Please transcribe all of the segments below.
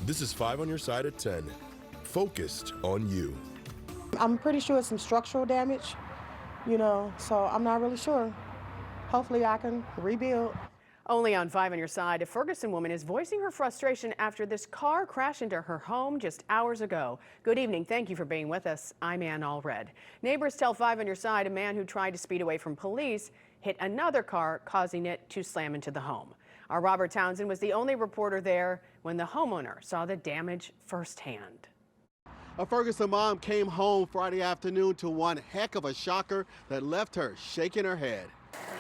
This is 5 on your side at 10. Focused on you. I'm pretty sure it's some structural damage, so I'm not really sure. Hopefully I can rebuild. Only on 5 on your side, a Ferguson woman is voicing her frustration after this car crashed into her home just hours ago. Good evening. Thank you for being with us. I'm Ann Allred. Neighbors tell 5 on your side a man who tried to speed away from police hit another car, causing it to slam into the home. Our Robert Townsend was the only reporter there when the homeowner saw the damage firsthand. A Ferguson mom came home Friday afternoon to one heck of a shocker that left her shaking her head.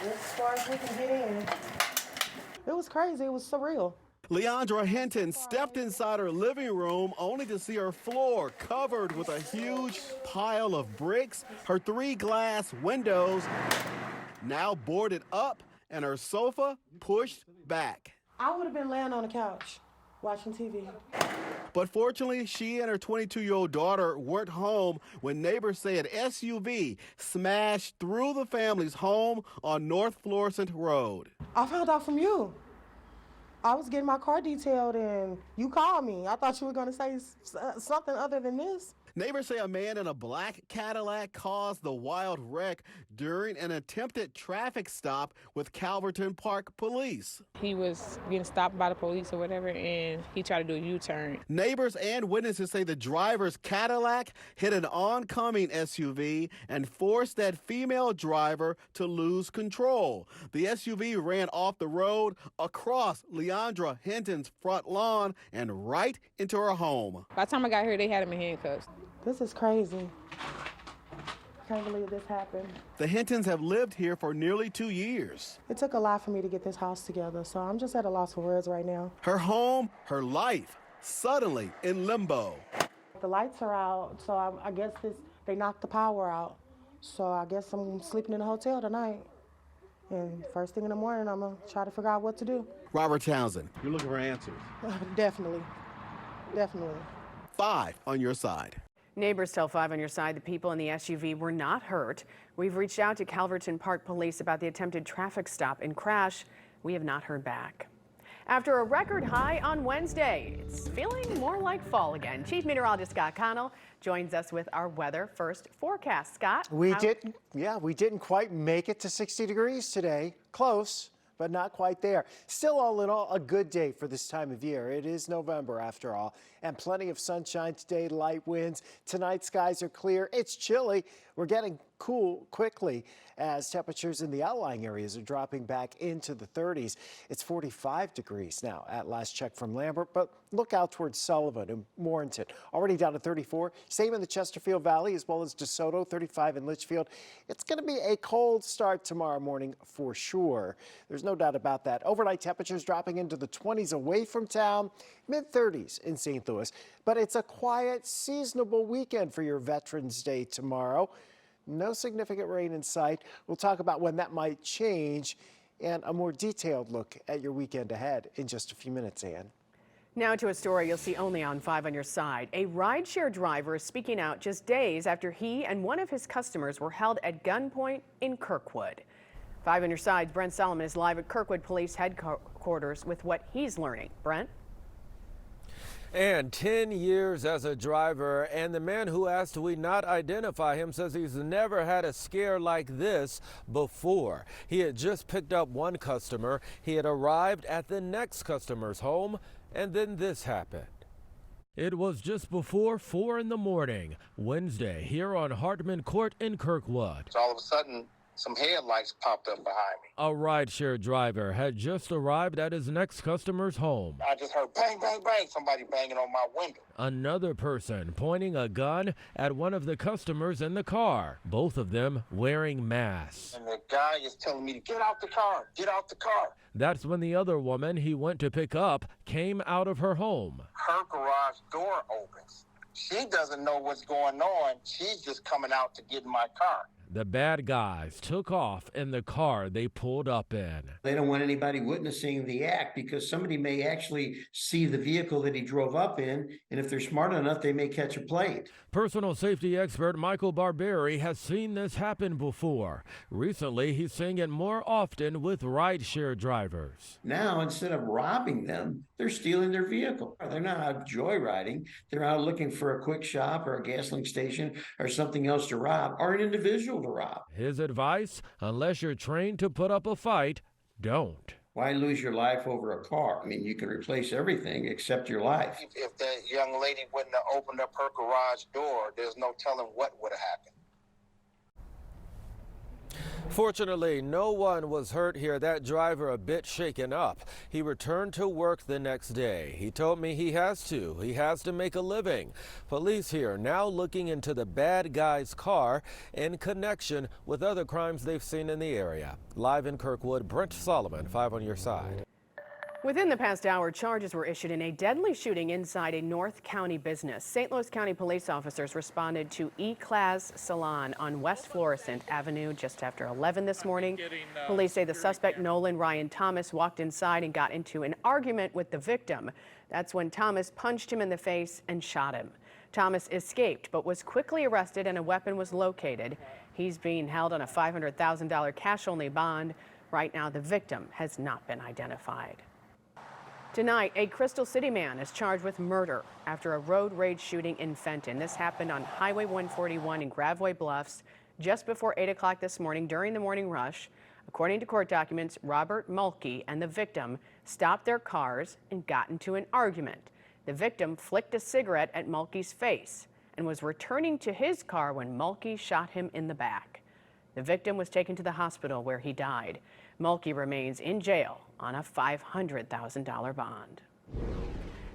As far as we can get in. It was crazy. It was surreal. Leandra Hinton stepped inside her living room only to see her floor covered with a huge pile of bricks, her 3 glass windows now boarded up, and her sofa pushed back. I would have been laying on the couch watching TV. But fortunately, she and her 22-year-old daughter weren't home when neighbors say an SUV smashed through the family's home on North Florissant Road. I found out from you. I was getting my car detailed and you called me. I thought you were going to say something other than this. Neighbors say a man in a black Cadillac caused the wild wreck during an attempted traffic stop with Calverton Park police. He was getting stopped by the police or whatever, and he tried to do a U-turn. Neighbors and witnesses say the driver's Cadillac hit an oncoming SUV and forced that female driver to lose control. The SUV ran off the road across Leandra Hinton's front lawn and right into her home. By the time I got here, they had him in handcuffs. This is crazy. Can't believe this happened. The Hintons have lived here for nearly 2 years. It took a lot for me to get this house together, so I'm just at a loss for words right now. Her home, her life, suddenly in limbo. The lights are out, so I guess they knocked the power out. So I guess I'm sleeping in a hotel tonight. And first thing in the morning, I'm going to try to figure out what to do. Robert Townsend, you're looking for answers. Definitely. 5 on your side. Neighbors tell 5 on your side the people in the SUV were not hurt. We've reached out to Calverton Park Police about the attempted traffic stop and crash. We have not heard back. After a record high on Wednesday, it's feeling more like fall again. Chief Meteorologist Scott Connell joins us with our weather first forecast. Scott? We didn't quite make it to 60 degrees today. Close, but not quite there. Still, all in all, a good day for this time of year. It is November after all, and plenty of sunshine today, light winds. Tonight, skies are clear. It's chilly. We're getting cool quickly as temperatures in the outlying areas are dropping back into the 30s. It's 45 degrees now at last check from Lambert, but look out towards Sullivan and Warrenton. Already down to 34. Same in the Chesterfield Valley as well as DeSoto, 35 in Litchfield. It's going to be a cold start tomorrow morning for sure. There's no doubt about that. Overnight temperatures dropping into the 20s away from town, mid-30s in St. Louis. But it's a quiet, seasonable weekend for your Veterans Day tomorrow. No significant rain in sight. We'll talk about when that might change and a more detailed look at your weekend ahead in just a few minutes, Ann. Now to a story you'll see only on 5 on your side. A rideshare driver is speaking out just days after he and one of his customers were held at gunpoint in Kirkwood. 5 on your side's Brent Solomon is live at Kirkwood Police headquarters with what he's learning. Brent? And 10 years as a driver, and the man who asked we not identify him says he's never had a scare like this before. He had just picked up one customer. He had arrived at the next customer's home, and then this happened. It was just before 4 in the morning, Wednesday, here on Hartman Court in Kirkwood. So all of a sudden, some headlights popped up behind me. A rideshare driver had just arrived at his next customer's home. I just heard bang, bang, bang, somebody banging on my window. Another person pointing a gun at one of the customers in the car, both of them wearing masks. And the guy is telling me to get out the car, get out the car. That's when the other woman he went to pick up came out of her home. Her garage door opens. She doesn't know what's going on. She's just coming out to get in my car. The bad guys took off in the car they pulled up in. They don't want anybody witnessing the act because somebody may actually see the vehicle that he drove up in, and if they're smart enough, they may catch a plate. Personal safety expert Michael Barberi has seen this happen before. Recently, he's seeing it more often with rideshare drivers. Now, instead of robbing them, they're stealing their vehicle. They're not out joyriding. They're out looking for a quick shop or a gasoline station or something else to rob, or an individual to rob. His advice, unless you're trained to put up a fight, don't. Why lose your life over a car? I mean, you can replace everything except your life. If that young lady wouldn't have opened up her garage door, there's no telling what would have happened. Fortunately, no one was hurt here. That driver a bit shaken up. He returned to work the next day. He told me he has to make a living. Police here now looking into the bad guy's car in connection with other crimes they've seen in the area. Live in Kirkwood, Brent Solomon, 5 on your side. Within the past hour, charges were issued in a deadly shooting inside a North County business. St. Louis County police officers responded to E-Class Salon on West Florissant Avenue just after 11 this morning. Police say the suspect, Nolan Ryan Thomas, walked inside and got into an argument with the victim. That's when Thomas punched him in the face and shot him. Thomas escaped but was quickly arrested and a weapon was located. He's being held on a $500,000 cash-only bond. Right now, the victim has not been identified. Tonight, a Crystal City man is charged with murder after a road rage shooting in Fenton. This happened on Highway 141 in Gravois Bluffs just before 8 o'clock this morning during the morning rush. According to court documents, Robert Mulkey and the victim stopped their cars and got into an argument. The victim flicked a cigarette at Mulkey's face and was returning to his car when Mulkey shot him in the back. The victim was taken to the hospital where he died. Mulkey remains in jail on a $500,000 bond.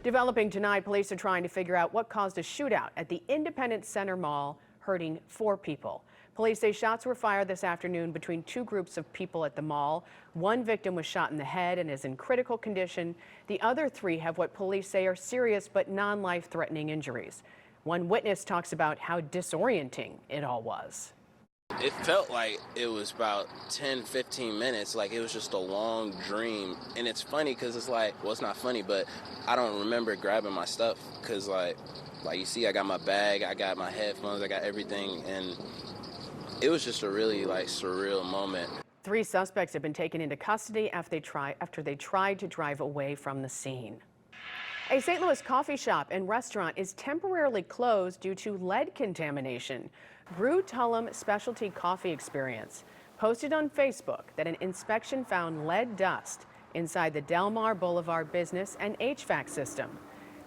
Developing tonight, police are trying to figure out what caused a shootout at the Independence Center Mall, hurting 4 people. Police say shots were fired this afternoon between 2 groups of people at the mall. One victim was shot in the head and is in critical condition. The other 3 have what police say are serious but non-life-threatening injuries. One witness talks about how disorienting it all was. It felt like it was about 10, 15 minutes, like it was just a long dream. And it's funny because it's like, well, it's not funny, but I don't remember grabbing my stuff because like you see, I got my bag, I got my headphones, I got everything. And it was just a really surreal moment. 3 suspects have been taken into custody after they tried to drive away from the scene. A St. Louis coffee shop and restaurant is temporarily closed due to lead contamination. Brew Tullum Specialty Coffee Experience posted on Facebook that an inspection found lead dust inside the Delmar Boulevard business and HVAC system.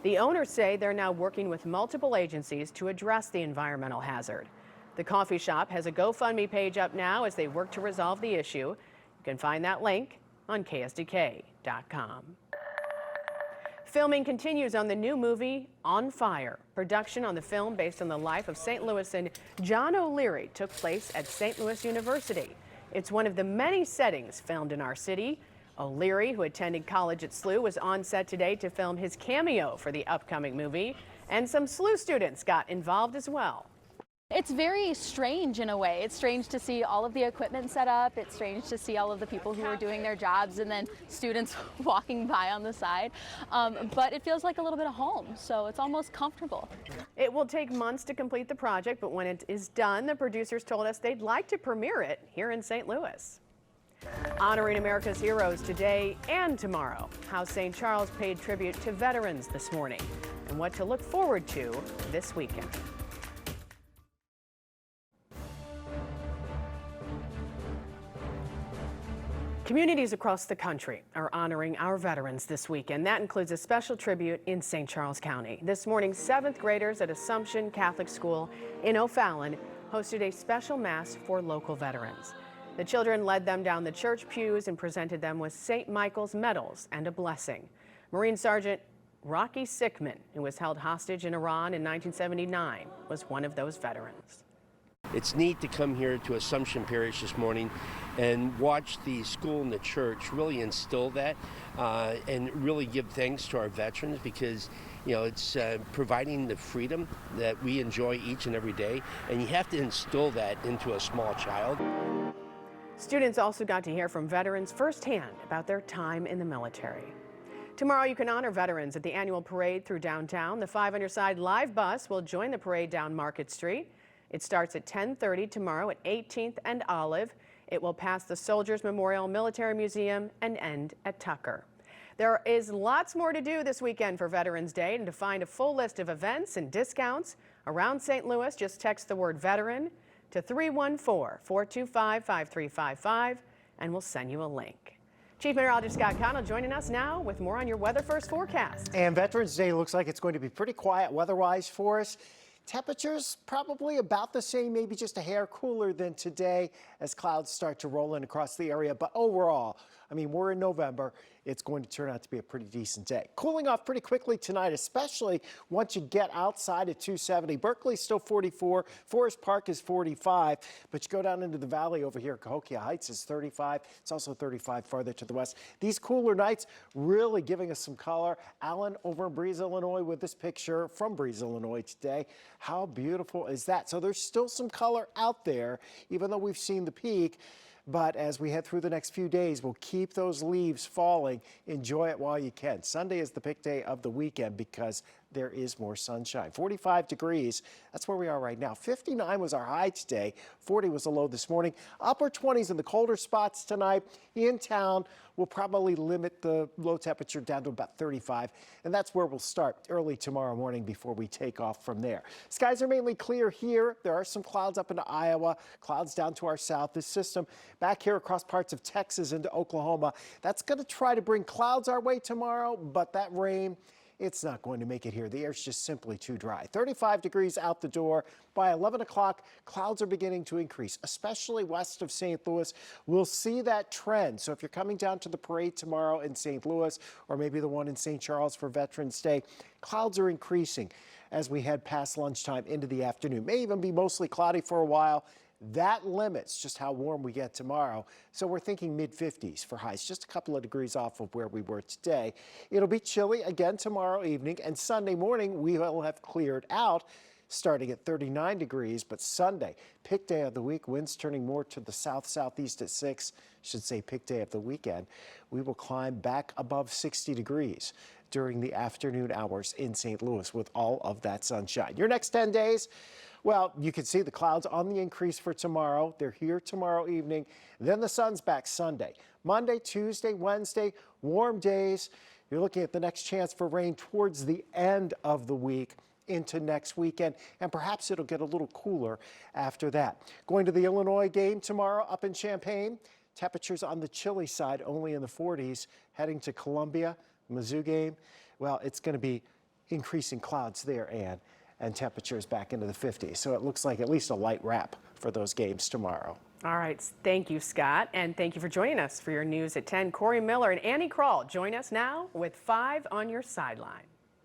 The owners say they're now working with multiple agencies to address the environmental hazard. The coffee shop has a GoFundMe page up now as they work to resolve the issue. You can find that link on KSDK.com. Filming continues on the new movie, On Fire. Production on the film, based on the life of St. Louisan John O'Leary, took place at St. Louis University. It's one of the many settings filmed in our city. O'Leary, who attended college at SLU, was on set today to film his cameo for the upcoming movie. And some SLU students got involved as well. It's very strange in a way. It's strange to see all of the equipment set up. It's strange to see all of the people who are doing their jobs and then students walking by on the side. But it feels like a little bit of home, so it's almost comfortable. It will take months to complete the project, but when it is done, the producers told us they'd like to premiere it here in St. Louis. Honoring America's heroes today and tomorrow. How St. Charles paid tribute to veterans this morning and what to look forward to this weekend. Communities across the country are honoring our veterans this weekend. That includes a special tribute in St. Charles County. This morning, 7th graders at Assumption Catholic School in O'Fallon hosted a special mass for local veterans. The children led them down the church pews and presented them with St. Michael's medals and a blessing. Marine Sergeant Rocky Sickman, who was held hostage in Iran in 1979, was one of those veterans. it's neat to come here to Assumption Parish this morning and watch the school and the church really instill that and really give thanks to our veterans, because it's providing the freedom that we enjoy each and every day, and you have to instill that into a small child. Students also got to hear from veterans firsthand about their time in the military. Tomorrow you can honor veterans at the annual parade through downtown. The 5 on Your Side live bus will join the parade down Market Street. It starts at 10:30 tomorrow at 18th and Olive. It will pass the Soldiers Memorial Military Museum and end at Tucker. There is lots more to do this weekend for Veterans Day, and to find a full list of events and discounts around St. Louis, just text the word veteran to 314-425-5355 and we'll send you a link. Chief Meteorologist Scott Connell joining us now with more on your Weather First forecast. And Veterans Day looks like it's going to be pretty quiet weather-wise for us. Temperatures probably about the same, maybe just a hair cooler than today as clouds start to roll in across the area. But overall, I mean, we're in November. It's going to turn out to be a pretty decent day. Cooling off pretty quickly tonight, especially once you get outside at 270. Berkeley's still 44. Forest Park is 45. But you go down into the valley over here, Cahokia Heights is 35. It's also 35 farther to the west. These cooler nights really giving us some color. Alan over in Breeze, Illinois with this picture from Breeze, Illinois today. How beautiful is that? So there's still some color out there, even though we've seen the peak. But as we head through the next few days, we'll keep those leaves falling. Enjoy it while you can. Sunday is the pick day of the weekend because there is more sunshine. 45 degrees, that's where we are right now. 59 was our high today. 40 was the low this morning. Upper 20s in the colder spots tonight. In town, we'll probably limit the low temperature down to about 35. And that's where we'll start early tomorrow morning before we take off from there. Skies are mainly clear here. There are some clouds up into Iowa, clouds down to our south. This system back here across parts of Texas into Oklahoma, that's going to try to bring clouds our way tomorrow, but that rain, it's not going to make it here. The air's just simply too dry. 35 degrees out the door. By 11 o'clock, clouds are beginning to increase, especially west of St. Louis. We'll see that trend. So if you're coming down to the parade tomorrow in St. Louis, or maybe the one in St. Charles for Veterans Day, clouds are increasing as we head past lunchtime into the afternoon. May even be mostly cloudy for a while. That limits just how warm we get tomorrow. So we're thinking mid-50s for highs, just a couple of degrees off of where we were today. It'll be chilly again tomorrow evening, and Sunday morning we will have cleared out, starting at 39 degrees. But Sunday, pick day of the week, winds turning more to the south-southeast at 6, should say pick day of the weekend. We will climb back above 60 degrees during the afternoon hours in St. Louis with all of that sunshine. Your next 10 days, well, you can see the clouds on the increase for tomorrow. They're here tomorrow evening. Then the sun's back Sunday. Monday, Tuesday, Wednesday, warm days. You're looking at the next chance for rain towards the end of the week into next weekend, and perhaps it'll get a little cooler after that. Going to the Illinois game tomorrow up in Champaign. Temperatures on the chilly side only in the 40s. Heading to Columbia, Mizzou game. Well, it's going to be increasing clouds there, Ann, and temperatures back into the 50s. So it looks like at least a light wrap for those games tomorrow. All right. Thank you, Scott. And thank you for joining us for your news at 10. Corey Miller and Annie Kroll join us now with 5 on your sideline.